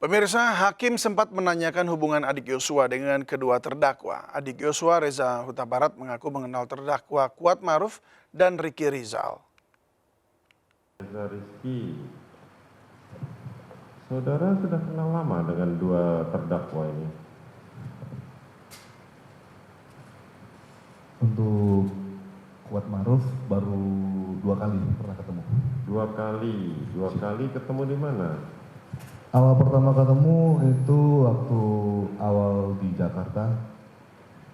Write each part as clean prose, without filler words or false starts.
Pemirsa, hakim sempat menanyakan hubungan adik Yosua dengan kedua terdakwa. Adik Yosua, Reza Huta Barat, mengaku mengenal terdakwa Kuat Maruf dan Ricky Rizal. Reza Rizky, saudara sudah kenal lama dengan dua terdakwa ini? Untuk Kuat Maruf baru 2 kali pernah ketemu. Dua kali ketemu di mana? Awal pertama ketemu itu waktu awal di Jakarta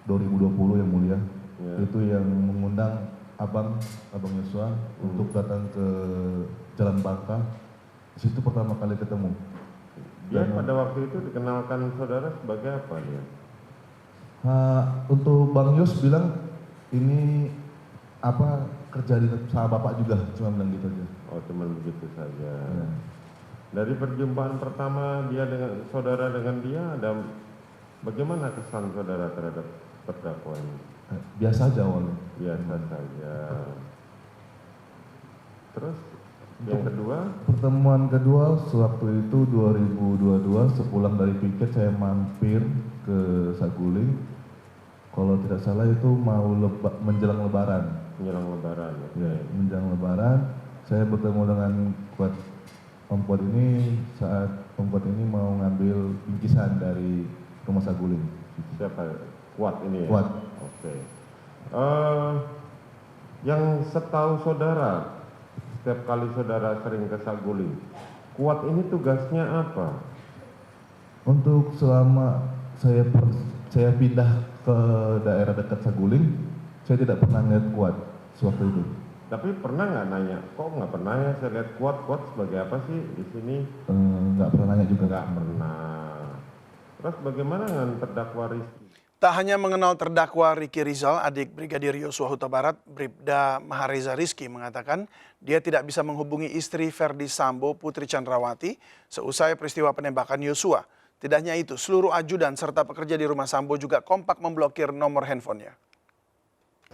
2020 yang mulia. Ya. Itu yang mengundang abang Yosua untuk datang ke Jalan Bangka. Di situ pertama kali ketemu. Dia pada waktu itu dikenalkan saudara sebagai apa dia? Untuk Bang Yos bilang ini kerja di sama bapak juga, cuma bilang gitu aja. Oh, cuman begitu saja. Ya. Dari perjumpaan pertama dia dengan saudara dengan dia, ada bagaimana kesan saudara terhadap terdakwa ini? Biasa aja awalnya. Biasa saja. Terus yang kedua? Pertemuan kedua sewaktu itu 2022 sepulang dari piket saya mampir ke Saguling. Kalau tidak salah itu mau menjelang Lebaran. Menjelang Lebaran. Ya, menjelang Lebaran saya bertemu dengan Om Kuat ini saat Om Kuat ini mau ngambil bingkisan dari rumah Saguling. Siapa? Kuat ini ya? Kuat. Oke. Yang setahu saudara, setiap kali saudara sering ke Saguling, Kuat ini tugasnya apa? Untuk selama saya pindah ke daerah dekat Saguling, saya tidak pernah lihat Kuat sewaktu itu. Tapi pernah nggak nanya, kok nggak pernah ya saya lihat Kuat sebagai apa sih di sini? Nggak pernah nanya juga. Nggak pernah. Terus bagaimana dengan terdakwa Rizky? Tak hanya mengenal terdakwa Ricky Rizal, adik Brigadir Yosua Huta Barat, Bribda Mahareza Rizky mengatakan dia tidak bisa menghubungi istri Verdi Sambo, Putri Chandrawati, seusai peristiwa penembakan Yosua. Tidak hanya itu, seluruh ajudan serta pekerja di rumah Sambo juga kompak memblokir nomor handphonenya.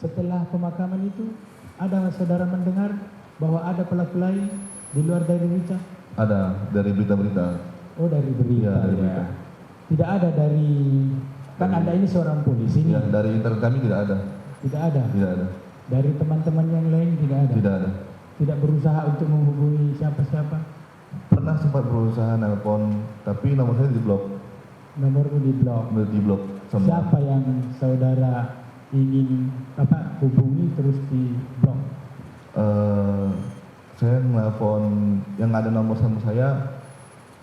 Setelah pemakaman itu, ada saudara mendengar bahwa ada pelaku lain di luar dari Richard? Ada, dari berita-berita. Oh, dari berita. Iya, dari berita. Tidak ada dari, kan Anda ini seorang polisi ini. Ya, dari internet kami tidak ada. Tidak ada? Tidak ada. Dari teman-teman yang lain tidak ada? Tidak ada. Tidak berusaha untuk menghubungi siapa-siapa? Pernah sempat berusaha nelpon, tapi nomor saya diblok. Nomormu diblok? Diblok semua. Siapa yang saudara ingin hubungi terus diblok? Saya nelpon yang ada nomor sama saya.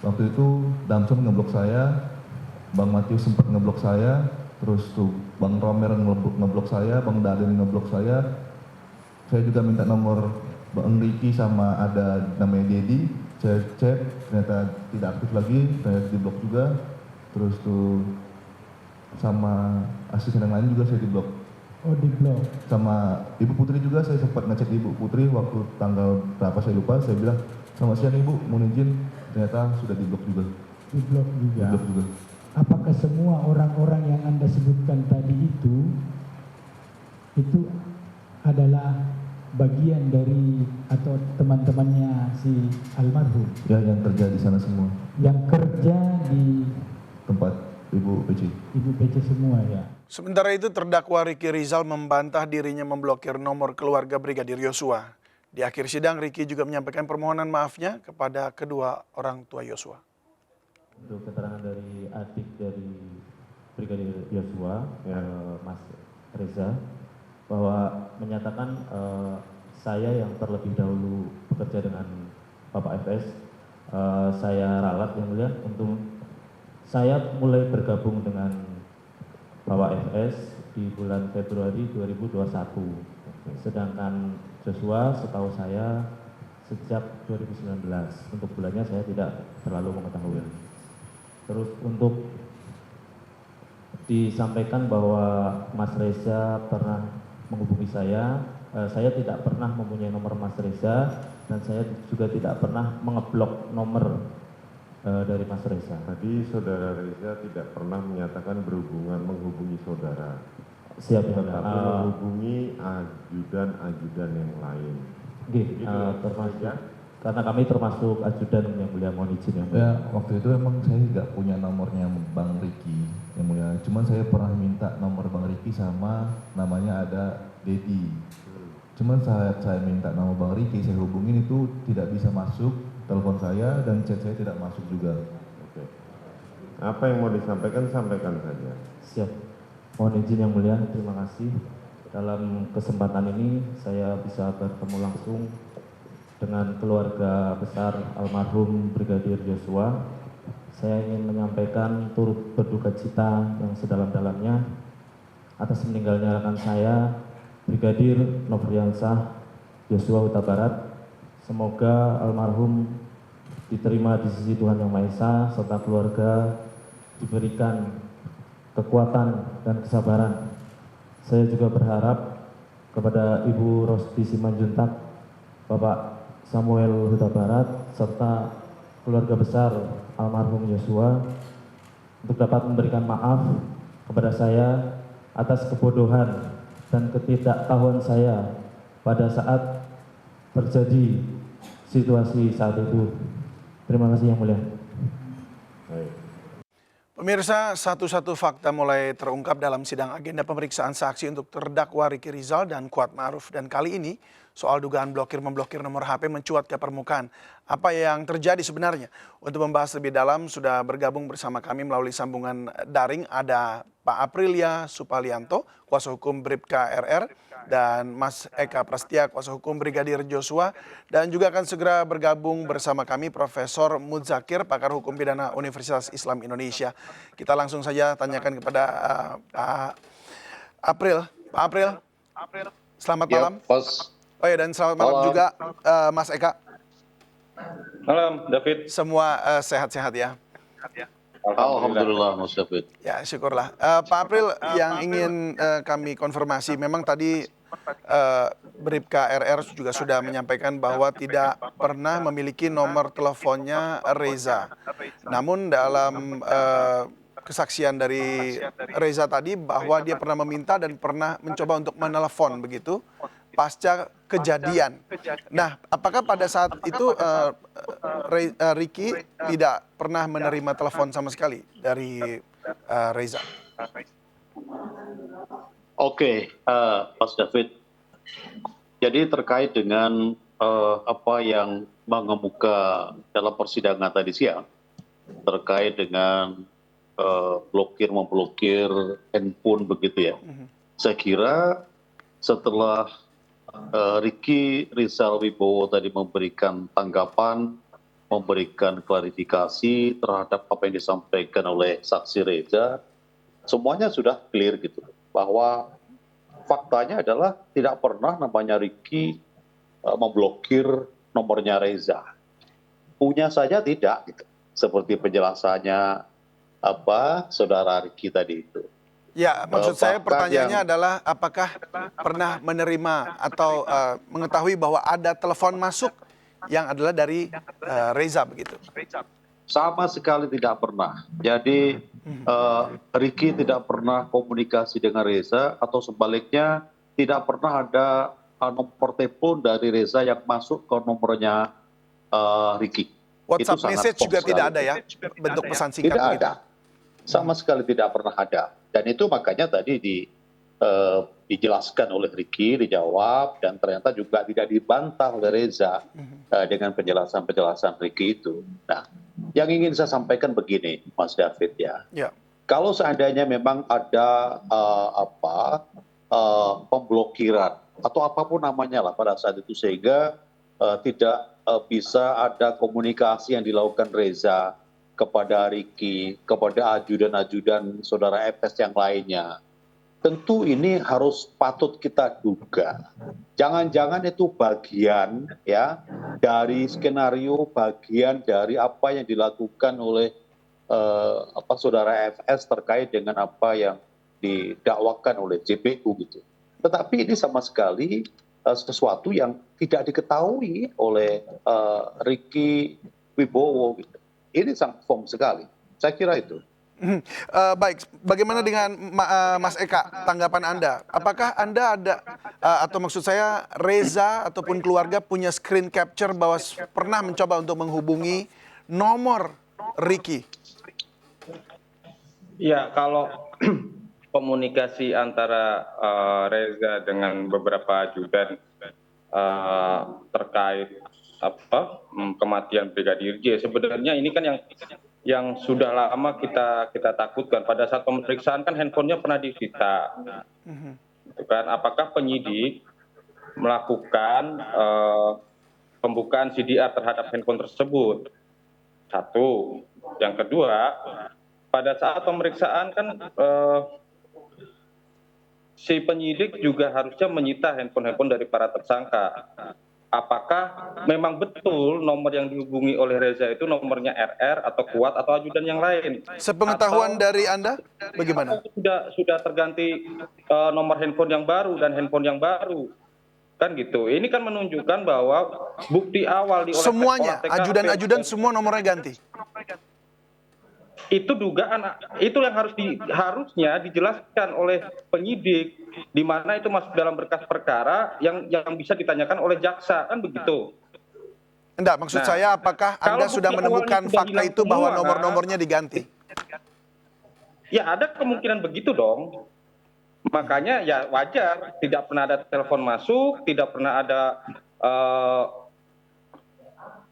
Waktu itu Damson ngeblok saya, Bang Matius sempat ngeblok saya, terus tuh Bang Romer ngeblok saya, Bang Dalin ngeblok saya. Saya juga minta nomor Bang Ricky sama ada namanya Dedi. Saya cek, ternyata tidak aktif lagi, saya diblok juga. Terus tuh sama asisten yang lain juga saya diblok. Oh, diblok. Sama Ibu Putri juga saya sempat ngecek Ibu Putri waktu tanggal berapa saya lupa, saya bilang, "Selamat siang Ibu, mohon izin." Ternyata sudah diblok juga. Diblok juga. Diblok juga. Apakah semua orang-orang yang Anda sebutkan tadi itu adalah bagian dari atau teman-temannya si almarhum? Ya, yang kerja di sana semua. Yang kerja di Tempat Ibu PC. Ibu PC semua ya? Sementara itu terdakwa Ricky Rizal membantah dirinya memblokir nomor keluarga Brigadir Yosua. Di akhir sidang, Ricky juga menyampaikan permohonan maafnya kepada kedua orang tua Yosua. Untuk keterangan dari adik dari Brigadir Yosua, Mas Reza, bahwa menyatakan saya yang terlebih dahulu bekerja dengan Bapak FS, saya ralat yang mulia untuk saya mulai bergabung dengan Bapak FS di bulan Februari 2021. Sedangkan Joshua setahu saya sejak 2019. Untuk bulannya saya tidak terlalu mengetahui. Terus untuk disampaikan bahwa Mas Reza pernah menghubungi saya tidak pernah mempunyai nomor Mas Reza dan saya juga tidak pernah mengeblok nomor dari Mas Reza. Tadi saudara Reza tidak pernah menyatakan menghubungi saudara. Siap, tetapi menghubungi ajudan-ajudan yang lain. Gitu, Gitu ya, termasuk ya? karena kami termasuk ajudan yang mulia, mohon izin yang mulia. Ya, waktu itu emang saya nggak punya nomornya Bang Riki yang mulia. Cuman saya pernah minta nomor Bang Riki sama namanya ada Dedi. Cuman saat saya minta nomor Bang Riki, saya hubungin itu tidak bisa masuk telepon saya dan chat saya tidak masuk juga. Oke. Apa yang mau disampaikan, sampaikan saja. Siap. Mohon izin yang mulia, terima kasih. Dalam kesempatan ini saya bisa bertemu langsung dengan keluarga besar almarhum Brigadir Joshua. Saya ingin menyampaikan turut berduka cita yang sedalam-dalamnya atas meninggalnya rekan saya, Brigadir Nofriansah Joshua Huta Barat. Semoga almarhum diterima di sisi Tuhan Yang Maha Esa serta keluarga diberikan kekuatan dan kesabaran. Saya juga berharap kepada Ibu Rosti Simanjuntak, Bapak Samuel Huta Barat, serta keluarga besar almarhum Joshua untuk dapat memberikan maaf kepada saya atas kebodohan dan ketidaktahuan saya pada saat terjadi situasi saat itu. Terima kasih yang mulia. Baik. Pemirsa, satu-satu fakta mulai terungkap dalam sidang agenda pemeriksaan saksi untuk terdakwa Ricky Rizal dan Kuat Ma'ruf. Dan kali ini soal dugaan blokir-memblokir nomor HP mencuat ke permukaan. Apa yang terjadi sebenarnya? Untuk membahas lebih dalam sudah bergabung bersama kami melalui sambungan daring ada Pak Aprilia Supalianto, kuasa hukum Bribka RR, dan Mas Eka Prastia, kuasa hukum Brigadir Joshua, dan juga akan segera bergabung bersama kami Profesor Mudzakir, pakar hukum pidana Universitas Islam Indonesia. Kita langsung saja tanyakan kepada Pak April. Pak April, selamat malam. Bos. Oh ya, dan selamat malam juga Mas Eka. Malam, David. Semua sehat-sehat ya. Alhamdulillah, Mas David. Ya, syukurlah. Pak April, yang ingin kami konfirmasi, memang tadi Bribka RR juga sudah menyampaikan bahwa tidak pernah memiliki nomor teleponnya Reza. Namun dalam kesaksian dari Reza tadi bahwa dia pernah meminta dan pernah mencoba untuk menelepon begitu pasca kejadian. Nah, apakah pada saat itu Ricky tidak pernah menerima telepon sama sekali dari Reza? Oke, Mas David. Jadi terkait dengan apa yang mengemuka dalam persidangan tadi siang, terkait dengan memblokir handphone begitu ya. Saya kira setelah Ricky Rizal Wibowo tadi memberikan tanggapan, memberikan klarifikasi terhadap apa yang disampaikan oleh saksi Reza, semuanya sudah clear gitu, bahwa faktanya adalah tidak pernah namanya Ricky memblokir nomornya Reza. Punya saja tidak gitu. Seperti penjelasannya saudara Ricky tadi itu. Ya, maksud saya pertanyaannya adalah apakah pernah menerima atau mengetahui bahwa ada telepon masuk yang adalah dari Reza begitu? Sama sekali tidak pernah. Jadi Ricky tidak pernah komunikasi dengan Reza, atau sebaliknya tidak pernah ada nomor telepon dari Reza yang masuk ke nomornya Ricky. WhatsApp message juga tidak ada ya, bentuk pesan singkat tidak begitu? ada. Sama sekali tidak pernah ada. Dan itu makanya tadi dijelaskan oleh Ricky, dijawab, dan ternyata juga tidak dibantah oleh Reza dengan penjelasan-penjelasan Ricky itu. Nah, yang ingin saya sampaikan begini, Mas David ya. Kalau seandainya memang ada pemblokiran atau apapun namanya lah pada saat itu, sehingga tidak bisa ada komunikasi yang dilakukan Reza kepada Ricky, kepada ajudan-ajudan saudara FS yang lainnya. Tentu ini harus patut kita duga. Jangan-jangan itu bagian ya dari skenario, bagian dari apa yang dilakukan oleh saudara FS terkait dengan apa yang didakwakan oleh JPU gitu. Tetapi ini sama sekali sesuatu yang tidak diketahui oleh Ricky Wibowo gitu. Ini sangat firm sekali. Saya kira itu. Baik, bagaimana dengan Mas Eka, tanggapan Anda? Apakah Anda ada, atau maksud saya Reza ataupun keluarga punya screen capture bahwa pernah mencoba untuk menghubungi nomor Ricky? Ya, kalau komunikasi antara Reza dengan beberapa ajudan terkait kematian Brigadir J, sebenarnya ini kan yang sudah lama kita takutkan. Pada saat pemeriksaan kan handphonenya pernah disita, gitu kan? Apakah penyidik melakukan pembukaan CDR terhadap handphone tersebut? Satu, yang kedua, pada saat pemeriksaan kan si penyidik juga harusnya menyita handphone dari para tersangka. Apakah memang betul nomor yang dihubungi oleh Reza itu nomornya RR atau Kuat atau ajudan yang lain? Sepengetahuan Atau dari Anda, bagaimana? sudah terganti nomor handphone yang baru dan handphone yang baru? Kan gitu. Ini kan menunjukkan bahwa bukti awal di Semuanya, olah TKP, ajudan-ajudan semua nomornya ganti. itu dugaan, itu yang harusnya dijelaskan oleh penyidik, di mana itu masuk dalam berkas perkara yang bisa ditanyakan oleh jaksa, kan begitu. Enggak, maksud Nah, saya apakah Anda kalau sudah bukti menemukan awalnya sudah fakta hilang itu bahwa semua, nomor-nomornya diganti? Ya ada kemungkinan begitu dong. Makanya ya wajar, tidak pernah ada telepon masuk, tidak pernah ada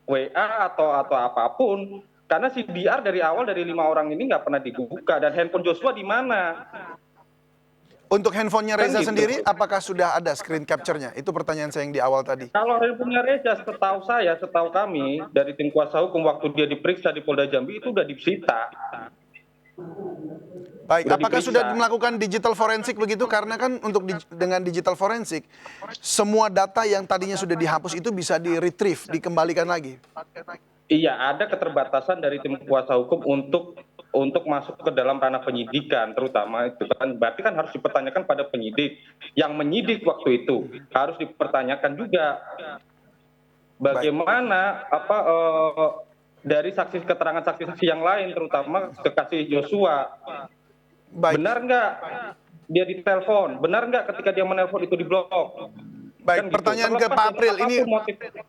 WA atau apapun. Karena CDR dari awal dari 5 orang ini nggak pernah dibuka, dan handphone Joshua di mana? Untuk handphonenya Kan Reza gitu. sendiri, apakah sudah ada screen capture-nya? Itu pertanyaan saya yang di awal tadi. Kalau handphonenya Reza, setahu kami dari tim kuasa hukum waktu dia diperiksa di Polda Jambi itu udah disita. Baik, Sudah apakah diperiksa. sudah melakukan digital forensik begitu? Karena kan dengan digital forensik, semua data yang tadinya sudah dihapus itu bisa di-retrieve, dikembalikan lagi. Iya, ada keterbatasan dari tim kuasa hukum untuk masuk ke dalam ranah penyidikan, terutama itu kan. Berarti kan harus dipertanyakan pada penyidik. Yang menyidik waktu itu harus dipertanyakan juga bagaimana dari keterangan saksi-saksi yang lain, terutama kekasih Joshua. Baik. Benar nggak dia ditelepon? Benar nggak ketika dia menelpon itu diblok? Baik, Kan gitu. pertanyaan ke Terlepas Pak dari April ini apapun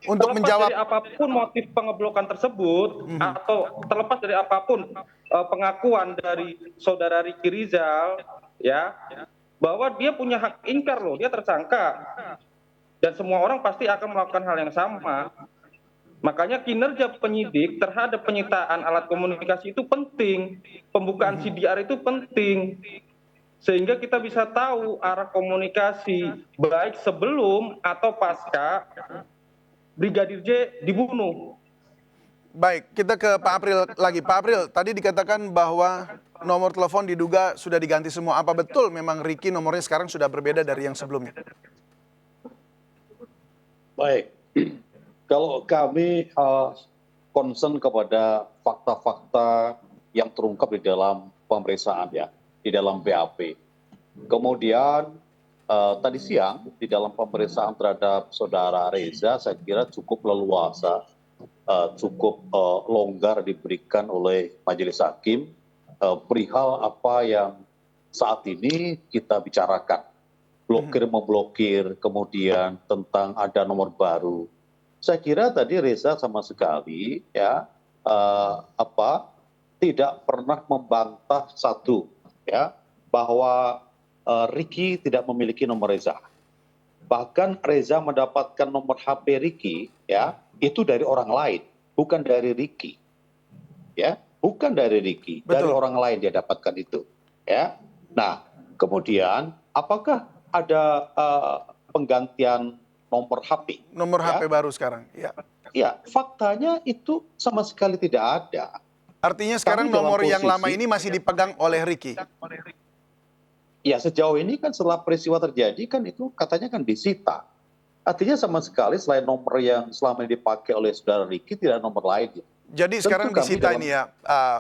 untuk terlepas menjawab. dari apapun motif pengeblokan tersebut, atau terlepas dari apapun pengakuan dari saudara Ricky Rizal, ya, bahwa dia punya hak ingkar loh, dia tersangka, dan semua orang pasti akan melakukan hal yang sama. Makanya kinerja penyidik terhadap penyitaan alat komunikasi itu penting, pembukaan CDR itu penting, sehingga kita bisa tahu arah komunikasi baik sebelum atau pasca Brigadir J dibunuh. Baik, kita ke Pak April lagi. Pak April, tadi dikatakan bahwa nomor telepon diduga sudah diganti semua. Apa betul memang Ricky nomornya sekarang sudah berbeda dari yang sebelumnya? Baik, kalau kami concern kepada fakta-fakta yang terungkap di dalam pemeriksaan ya, di dalam BAP. Kemudian tadi siang di dalam pemeriksaan terhadap saudara Reza, saya kira cukup leluasa, cukup longgar diberikan oleh majelis hakim perihal apa yang saat ini kita bicarakan. Blokir memblokir, kemudian tentang ada nomor baru. Saya kira tadi Reza sama sekali ya tidak pernah membantah satu ya bahwa Ricky tidak memiliki nomor Reza. Bahkan Reza mendapatkan nomor HP Ricky ya itu dari orang lain, bukan dari Ricky. Ya, bukan dari Ricky, dari orang lain dia dapatkan itu. Ya. Nah, kemudian apakah ada penggantian nomor HP? Nomor ya? HP baru sekarang, ya. Ya, faktanya itu sama sekali tidak ada. Artinya sekarang Kami dalam nomor yang posisi- lama ini masih dipegang oleh Ricky. Ya, sejauh ini kan setelah peristiwa terjadi kan itu katanya kan disita. Artinya sama sekali selain nomor yang selama ini dipakai oleh saudara Ricky tidak ada nomor lain. Jadi Tentu sekarang kami disita dalam- ini ya,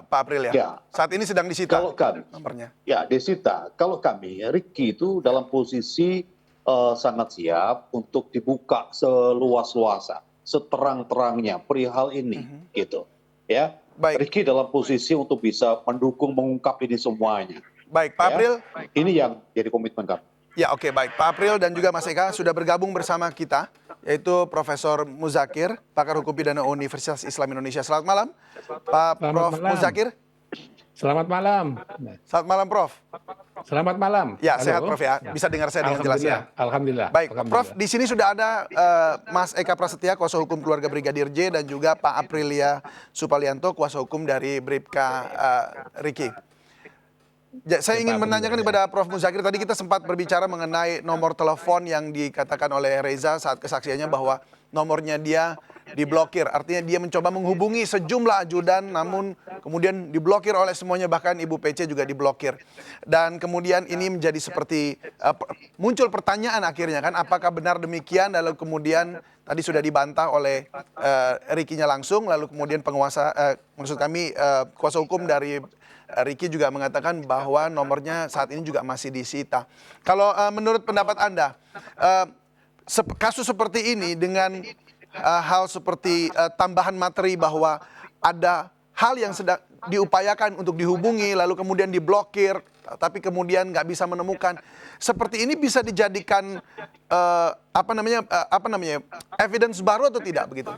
Pak April ya? Ya. Saat ini sedang disita Kalau kami, nomornya. ya disita. Kalau kami, Ricky itu dalam posisi sangat siap untuk dibuka seluas-luasa, seterang-terangnya perihal ini, gitu. Ya, Baik. Ricky dalam posisi untuk bisa mendukung mengungkap ini semuanya. Baik, Pak Ya. April. Ini yang jadi komitmen kami. Ya, oke, baik. Pak April dan juga Mas Eka sudah bergabung bersama kita, yaitu Profesor Muzakir, pakar hukum pidana Universitas Islam Indonesia. Selamat malam, Pak Prof. malam. Muzakir. Selamat malam. Selamat malam, Prof. Selamat malam. Ya, Halo. sehat, Prof, ya. Bisa dengar saya dengan jelas, ya? Alhamdulillah. Baik, Alhamdulillah. Prof, di sini sudah ada Mas Eka Prasetya, kuasa hukum keluarga Brigadir J, dan juga Pak Aprilia Supalianto, kuasa hukum dari Bribka Ricky. Saya ingin menanyakan kepada Prof. Muzakir, tadi kita sempat berbicara mengenai nomor telepon yang dikatakan oleh Reza saat kesaksiannya bahwa nomornya dia diblokir. Artinya dia mencoba menghubungi sejumlah ajudan, namun kemudian diblokir oleh semuanya, bahkan Ibu PC juga diblokir. Dan kemudian ini menjadi seperti muncul pertanyaan akhirnya kan, apakah benar demikian, lalu kemudian tadi sudah dibantah oleh Ricky-nya langsung, lalu kemudian kuasa hukum dari Ricky juga mengatakan bahwa nomornya saat ini juga masih disita. Kalau menurut pendapat Anda, kasus seperti ini dengan hal seperti tambahan materi bahwa ada hal yang sedang diupayakan untuk dihubungi, lalu kemudian diblokir, tapi kemudian nggak bisa menemukan, seperti ini bisa dijadikan evidence baru atau tidak begitu?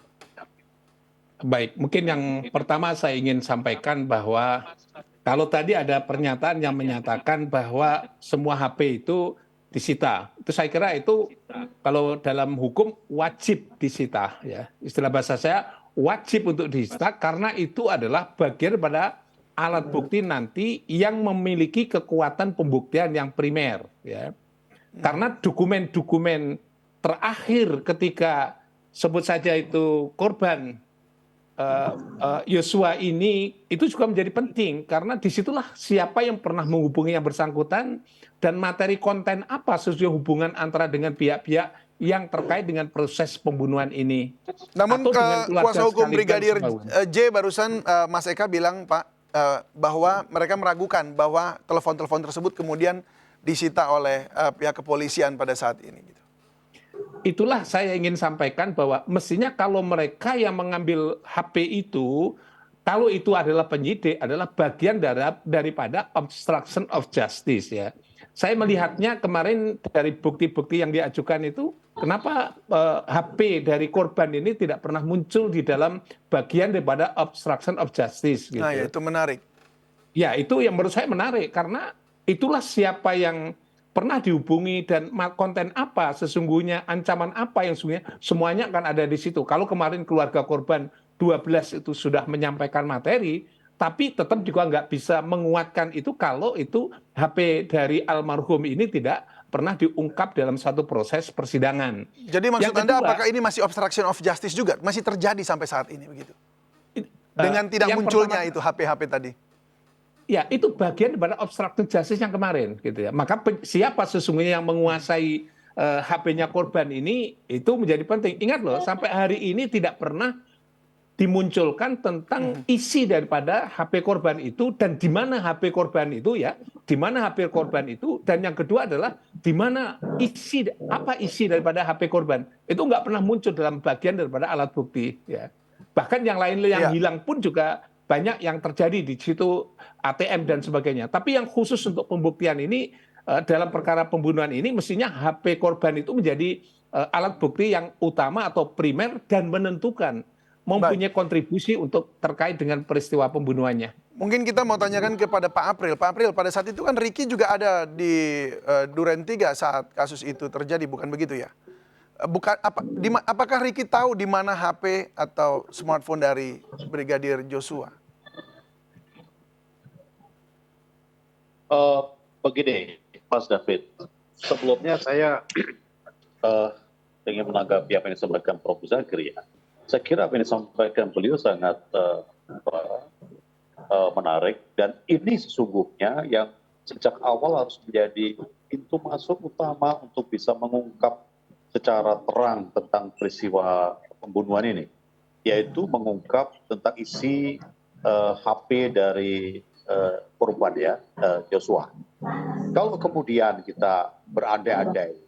Baik, mungkin yang pertama saya ingin sampaikan bahwa kalau tadi ada pernyataan yang menyatakan bahwa semua HP itu disita, itu saya kira itu kalau dalam hukum wajib disita, ya. Istilah bahasa saya wajib untuk disita karena itu adalah bagian pada alat bukti nanti yang memiliki kekuatan pembuktian yang primer, ya. Karena dokumen-dokumen terakhir ketika sebut saja itu korban Yosua ini itu juga menjadi penting karena disitulah siapa yang pernah menghubungi yang bersangkutan dan materi konten apa sesuai hubungan antara dengan pihak-pihak yang terkait dengan proses pembunuhan ini. Namun kuasa hukum Brigadir J barusan Mas Eka bilang, Pak, bahwa mereka meragukan bahwa telepon-telepon tersebut kemudian disita oleh pihak kepolisian pada saat ini. Gitu. Itulah saya ingin sampaikan bahwa mestinya kalau mereka yang mengambil HP itu, kalau itu adalah penyidik, adalah bagian daripada obstruction of justice, ya. Saya melihatnya kemarin dari bukti-bukti yang diajukan itu, kenapa HP dari korban ini tidak pernah muncul di dalam bagian daripada obstruction of justice, gitu. Nah, ya, itu menarik. Ya, itu yang menurut saya menarik karena itulah siapa yang pernah dihubungi dan konten apa sesungguhnya, ancaman apa yang sesungguhnya, semuanya akan ada di situ. Kalau kemarin keluarga korban 12 itu sudah menyampaikan materi, tapi tetap juga nggak bisa menguatkan itu kalau itu HP dari almarhum ini tidak pernah diungkap dalam satu proses persidangan. Jadi maksud Anda apakah ini masih obstruction of justice juga? Masih terjadi sampai saat ini begitu? Dengan tidak munculnya itu HP-HP tadi? Ya, itu bagian daripada obstruction justice yang kemarin, gitu ya. Maka siapa sesungguhnya yang menguasai HP-nya korban ini itu menjadi penting. Ingat loh, sampai hari ini tidak pernah dimunculkan tentang isi daripada HP korban itu dan di mana HP korban itu, ya, di mana HP korban itu, dan yang kedua adalah di mana apa isi daripada HP korban itu nggak pernah muncul dalam bagian daripada alat bukti, ya. Bahkan yang lain yang hilang pun juga banyak yang terjadi di situ, ATM dan sebagainya. Tapi yang khusus untuk pembuktian ini, dalam perkara pembunuhan ini, mestinya HP korban itu menjadi alat bukti yang utama atau primer dan menentukan, mempunyai kontribusi untuk terkait dengan peristiwa pembunuhannya. Mungkin kita mau tanyakan kepada Pak April. Pak April, pada saat itu kan Ricky juga ada di Duren 3 saat kasus itu terjadi, bukan begitu ya? Apakah Ricky tahu di mana HP atau smartphone dari Brigadir Joshua? Begini, Mas David. Sebelumnya saya ingin menanggapi apa yang disampaikan Prof. Muzakir, ya. Saya kira apa yang disampaikan beliau sangat menarik dan ini sesungguhnya yang sejak awal harus menjadi pintu masuk utama untuk bisa mengungkap secara terang tentang peristiwa pembunuhan ini, yaitu mengungkap tentang isi HP dari korban, ya, Joshua. Kalau kemudian kita berandai-andai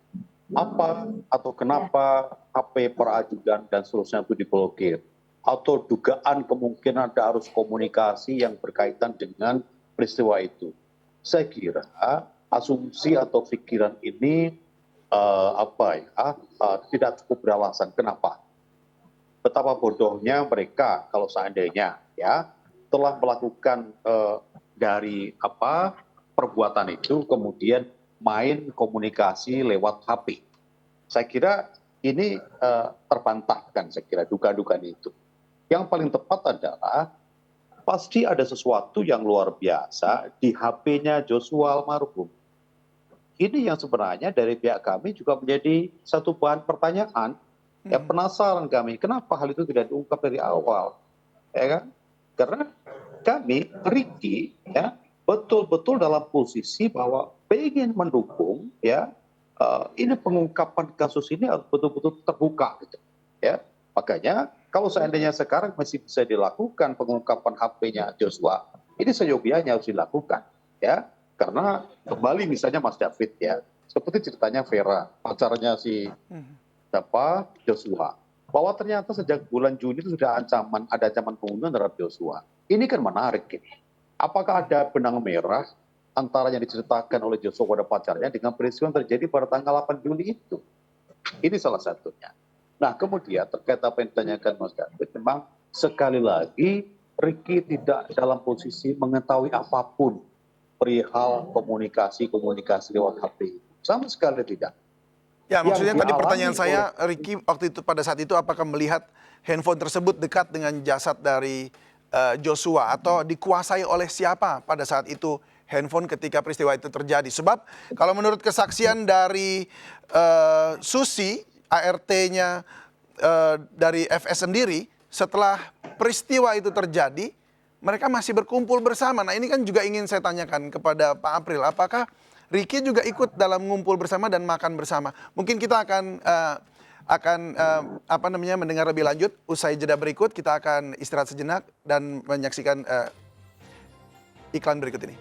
apa atau kenapa HP para ajudan dan seterusnya itu diblokir, atau dugaan kemungkinan ada arus komunikasi yang berkaitan dengan peristiwa itu. Saya kira asumsi atau pikiran ini tidak cukup beralasan. Kenapa? Betapa bodohnya mereka kalau seandainya ya telah melakukan dari perbuatan itu kemudian main komunikasi lewat HP. Saya kira ini terbantahkan, saya kira duga-dugaan itu. Yang paling tepat adalah pasti ada sesuatu yang luar biasa di HP-nya Joshua almarhum. Ini yang sebenarnya dari pihak kami juga menjadi satu bahan pertanyaan. Ya penasaran kami, kenapa hal itu tidak diungkap dari awal, ya kan? Karena kami, Ricky, ya betul-betul dalam posisi bahwa ingin mendukung, ya ini pengungkapan kasus ini harus betul-betul terbuka, gitu, ya. Makanya kalau seandainya sekarang masih bisa dilakukan pengungkapan HP-nya Joshua, ini seyogianya harus dilakukan, ya. Karena kembali misalnya Mas David, ya, seperti ceritanya Vera, pacarnya si Joshua, bahwa ternyata sejak bulan Juni itu sudah ada ancaman pembunuhan terhadap Joshua. Ini kan menarik ini. Apakah ada benang merah antara yang diceritakan oleh Joshua pada pacarnya dengan peristiwa yang terjadi pada tanggal 8 Juli itu? Ini salah satunya. Nah, kemudian terkait apa yang ditanyakan Mas David, memang sekali lagi Ricky tidak dalam posisi mengetahui apapun perihal komunikasi lewat HP. Sama sekali tidak. Ya, maksudnya tadi pertanyaan saya, Ricky waktu itu pada saat itu apakah melihat handphone tersebut dekat dengan jasad dari Joshua atau dikuasai oleh siapa pada saat itu handphone ketika peristiwa itu terjadi? Sebab kalau menurut kesaksian dari Susi, ART-nya dari FS sendiri, setelah peristiwa itu terjadi, mereka masih berkumpul bersama. Nah, ini kan juga ingin saya tanyakan kepada Pak April, apakah Ricky juga ikut dalam ngumpul bersama dan makan bersama? Mungkin kita akan mendengar lebih lanjut usai jeda berikut. Kita akan istirahat sejenak dan menyaksikan iklan berikut ini.